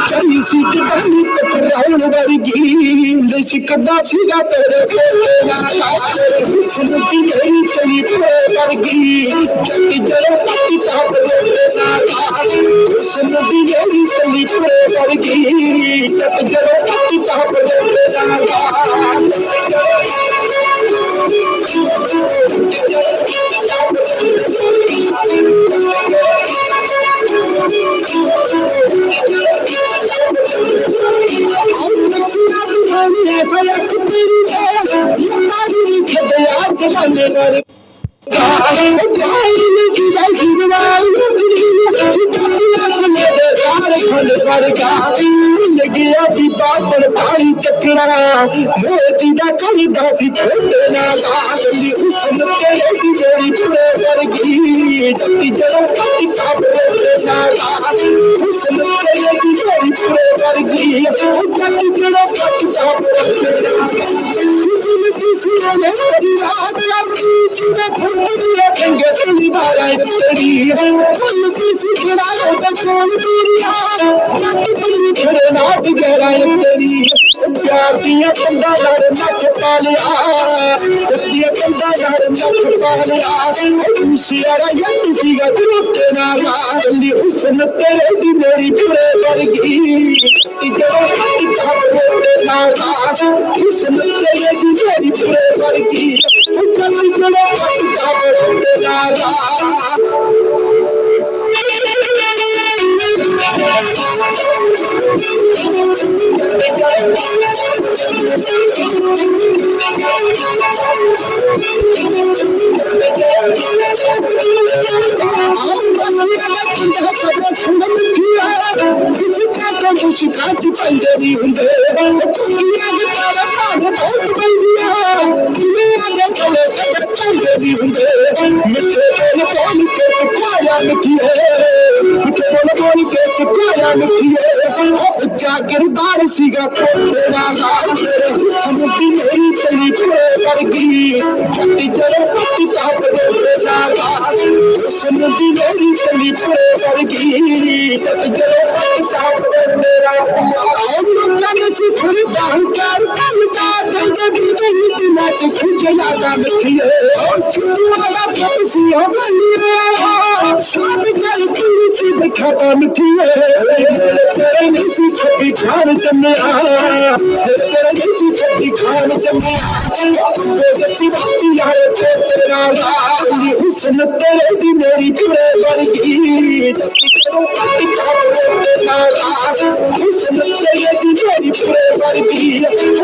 ਚੜੀ ਸੀ ਜਵਾਨੀ ਟਕਰਾਉਣ ਵਰਗੀ ਲਿਸ਼ਕਦਾ ਸੀਗਾ ਤੇਰੇ ਕੋਲੇ ਨਾਲ ਹੁਸਨ ਦੀ ਮੇਰੀ ਚਲੀ ਵਰਗੀ ਜੱਟੀ ਜਦੋਂ ਪੱਤੀ ਤਾਪ ਦੇ ਨਾਲ ਹੁਸਨ ਦੀ ਮੇਰੀ ਚਲੀ ਵਰਗੀ ਜੱਟ ਜਦੋਂ ਪੱਤੀ ਤਾਪ ਦੇ ਨਾਲ मोती दा करदा सी छोटे नाल हुस्न तेरे दी मेरी पूरे वर्गी जत्ती जड़ों पत्ती ताप दे नाल हुस्न तेरे दी मेरी पूरे वर्गी जत्ती जड़ों पत्ती ताप तेरी रात राती चुरा फुंडी रखेंगे तेरी बारा तेरी फुल सी खड़ा तो कौन तेरी जत्ती फुल खड़े नाट गहरा तेरी प्यार दिया कंधा लड़ नच पा लिया दिया कंधा लड़ नच पा लिया दूसरा यत सीगा टूटे ना चली हुस्न तेरे दी मेरी पूरे वर्गी जड़ों पत्ती ताप दे ना हुस्न तेरे दी मेरी पूरे वर्गी जड़ों पत्ती ताप दे ना शिकायती पंडेरी हुंदे कुड़ियां दे तारा तारे बहुत पैंदिया मेरा दे गले चक्कर पंडेरी हुंदे मिठे बोल के चुकाया मिठिए मिठे बोल के चुकाया मिठिए जागीरदार सीगा कोठे नाला हुस्न दी मेरी चली पूरे वर्गी जट्टी जड़ों पत्ती ताप दे नाला हुस्न दी मेरी चली पूरे वर्गी जट्टी जड़ों पत्ती ताप दे खाता मिठिए छपी खान जमिया छपी खान जमिया हुस्न तेरे दी मेरी पूरे वर्गी हुस्न तेरे दी मेरी पूरे वर्गी